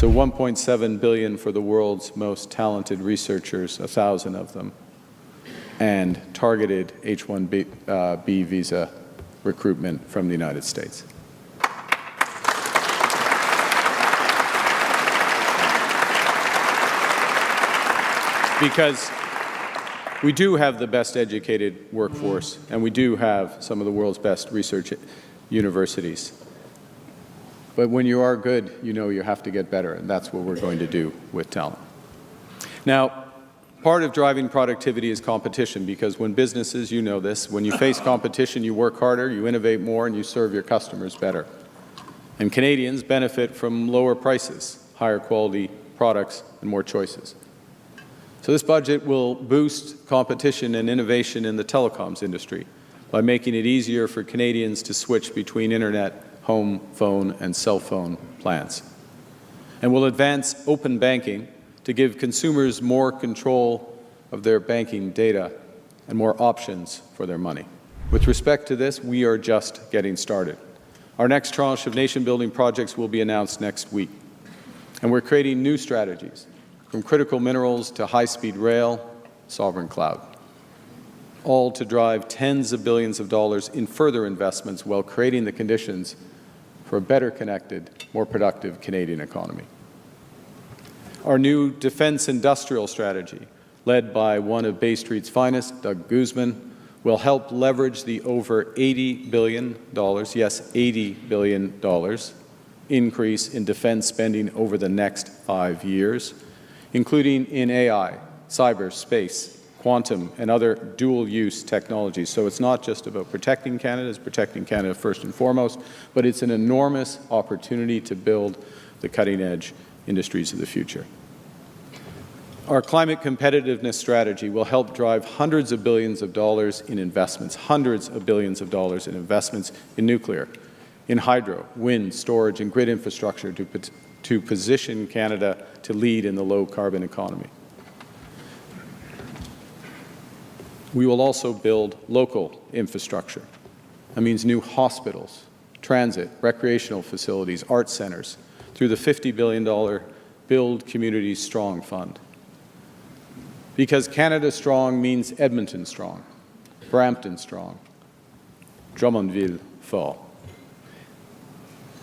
So $1.7 billion for the world's most talented researchers, 1,000 of them, and targeted H1B visa recruitment from the United States. Because we do have the best educated workforce, and we do have some of the world's best research universities. But when you are good, you know you have to get better, and that's what we're going to do with talent. Now, part of driving productivity is competition, because when businesses, you know this, when you face competition, you work harder, you innovate more, and you serve your customers better. And Canadians benefit from lower prices, higher quality products, and more choices. So this budget will boost competition and innovation in the telecoms industry by making it easier for Canadians to switch between internet, home, phone, and cell phone plans. And will advance open banking to give consumers more control of their banking data and more options for their money. With respect to this, we are just getting started. Our next tranche of nation-building projects will be announced next week. And we're creating new strategies, from critical minerals to high-speed rail, sovereign cloud, all to drive tens of billions of dollars in further investments while creating the conditions for a better connected, more productive Canadian economy. Our new defense industrial strategy, led by one of Bay Street's finest, Doug Guzman, will help leverage the over $80 billion, yes, $80 billion increase in defense spending over the next 5 years, including in AI, cyber, space, quantum, and other dual-use technologies. So it's not just about protecting Canada, it's protecting Canada first and foremost, but it's an enormous opportunity to build the cutting-edge industries of the future. Our climate competitiveness strategy will help drive hundreds of billions of dollars in investments, hundreds of billions of dollars in investments in nuclear, in hydro, wind, storage, and grid infrastructure to position Canada to lead in the low-carbon economy. We will also build local infrastructure. That means new hospitals, transit, recreational facilities, arts centres, through the $50 billion Build Communities Strong Fund. Because Canada Strong means Edmonton Strong, Brampton Strong, Drummondville Fort.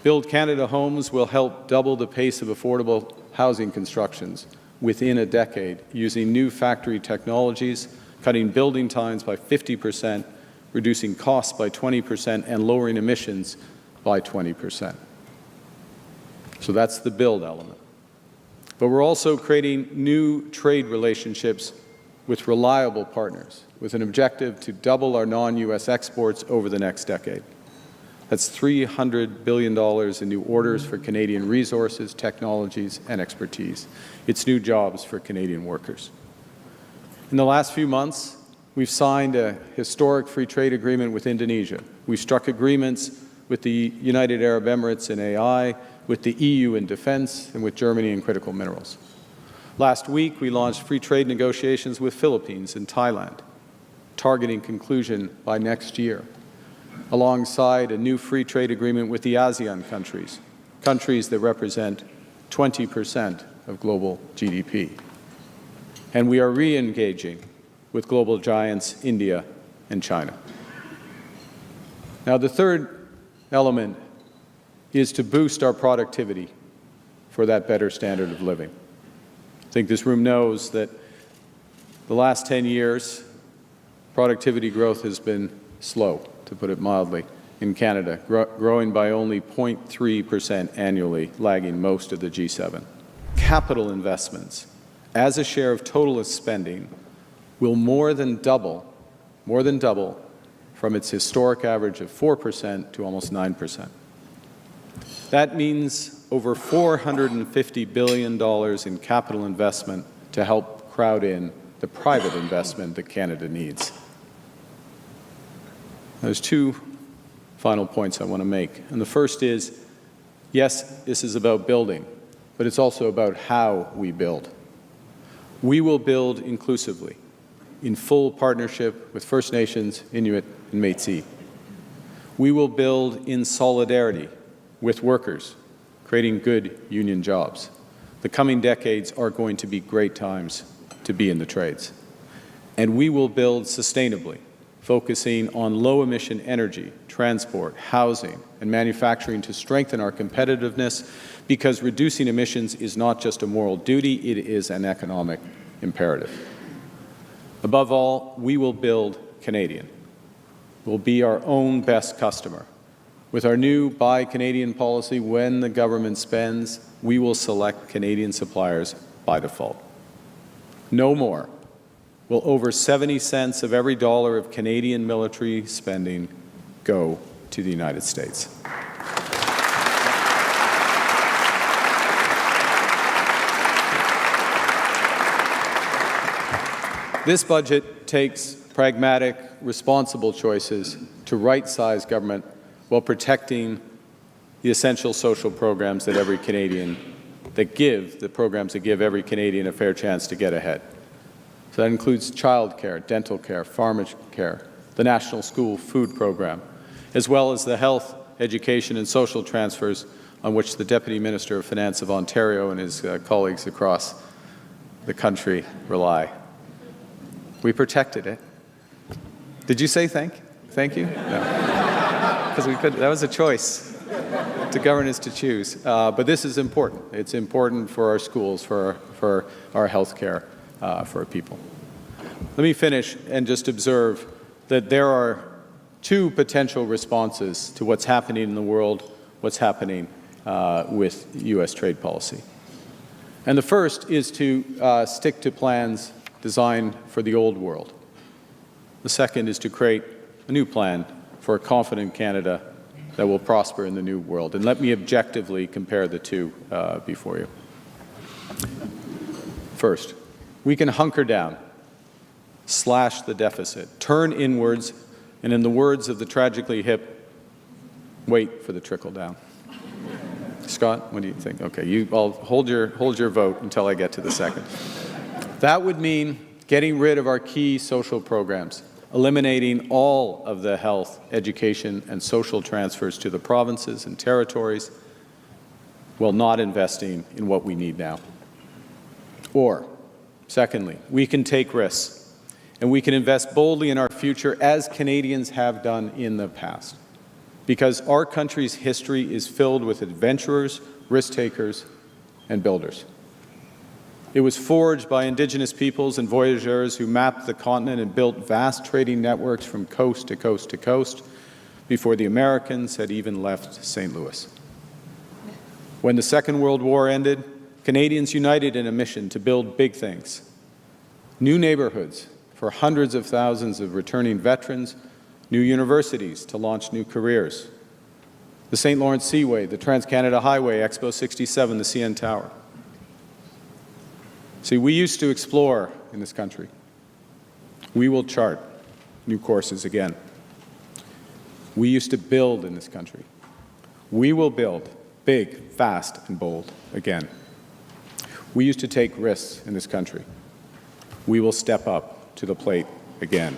Build Canada Homes will help double the pace of affordable housing constructions within a decade using new factory technologies, cutting building times by 50%, reducing costs by 20%, and lowering emissions by 20%. So that's the build element. But we're also creating new trade relationships with reliable partners, with an objective to double our non-U.S. exports over the next decade. That's $300 billion in new orders for Canadian resources, technologies, and expertise. It's new jobs for Canadian workers. In the last few months, we've signed a historic free trade agreement with Indonesia. We've struck agreements with the United Arab Emirates in AI, with the EU in defense, and with Germany in critical minerals. Last week, we launched free trade negotiations with Philippines and Thailand, targeting conclusion by next year, alongside a new free trade agreement with the ASEAN countries, countries that represent 20% of global GDP. And we are re-engaging with global giants India and China. Now, the third element is to boost our productivity for that better standard of living. I think this room knows that the last 10 years, productivity growth has been slow, to put it mildly, in Canada, growing by only 0.3% annually, lagging most of the G7. Capital investments, as a share of total spending, will more than double from its historic average of 4% to almost 9%. That means over $450 billion in capital investment to help crowd in the private investment that Canada needs. There's two final points I want to make. And the first is, yes, this is about building, but it's also about how we build. We will build inclusively, in full partnership with First Nations, Inuit, and Métis. We will build in solidarity with workers, creating good union jobs. The coming decades are going to be great times to be in the trades. And we will build sustainably, focusing on low-emission energy, transport, housing, and manufacturing to strengthen our competitiveness, because reducing emissions is not just a moral duty, it is an economic imperative. Above all, we will build Canadian. We'll be our own best customer. With our new Buy Canadian policy, when the government spends, we will select Canadian suppliers by default. No more will over 70 cents of every dollar of Canadian military spending go to the United States. This budget takes pragmatic, responsible choices to right-size government while protecting the essential social programs that every Canadian, the programs that give every Canadian a fair chance to get ahead. So that includes childcare, dental care, pharmacy care, the National School Food Program, as well as the health, education, and social transfers on which the Deputy Minister of Finance of Ontario and his colleagues across the country rely. We protected it. Did you say thank you? No. Because we could. That was a choice. To govern is to choose. But this is important. It's important for our schools, for our health care, for our people. Let me finish and just observe that there are two potential responses to what's happening in the world, what's happening with U.S. trade policy. And the first is to stick to plans designed for the old world. The second is to create a new plan for a confident Canada that will prosper in the new world. And let me objectively compare the two before you. First, we can hunker down, slash the deficit, turn inwards, and in the words of the tragically hip, wait for the trickle down. Scott, what do you think? Okay, I'll hold your vote until I get to the second. That would mean getting rid of our key social programs, eliminating all of the health, education, and social transfers to the provinces and territories, while not investing in what we need now. Or, secondly, we can take risks, and we can invest boldly in our future as Canadians have done in the past, because our country's history is filled with adventurers, risk-takers, and builders. It was forged by Indigenous peoples and voyageurs who mapped the continent and built vast trading networks from coast to coast to coast before the Americans had even left St. Louis. When the Second World War ended, Canadians united in a mission to build big things. New neighborhoods for hundreds of thousands of returning veterans, new universities to launch new careers, the St. Lawrence Seaway, the Trans-Canada Highway, Expo 67, the CN Tower. See, we used to explore in this country. We will chart new courses again. We used to build in this country. We will build big, fast, and bold again. We used to take risks in this country. We will step up to the plate again.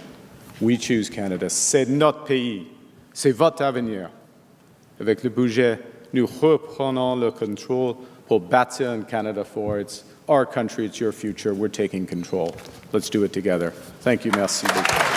We choose Canada. C'est notre pays. C'est votre avenir. Avec le budget, nous reprenons le contrôle pour bâtir un Canada for it's our country, it's your future. We're taking control. Let's do it together. Thank you. Merci beaucoup.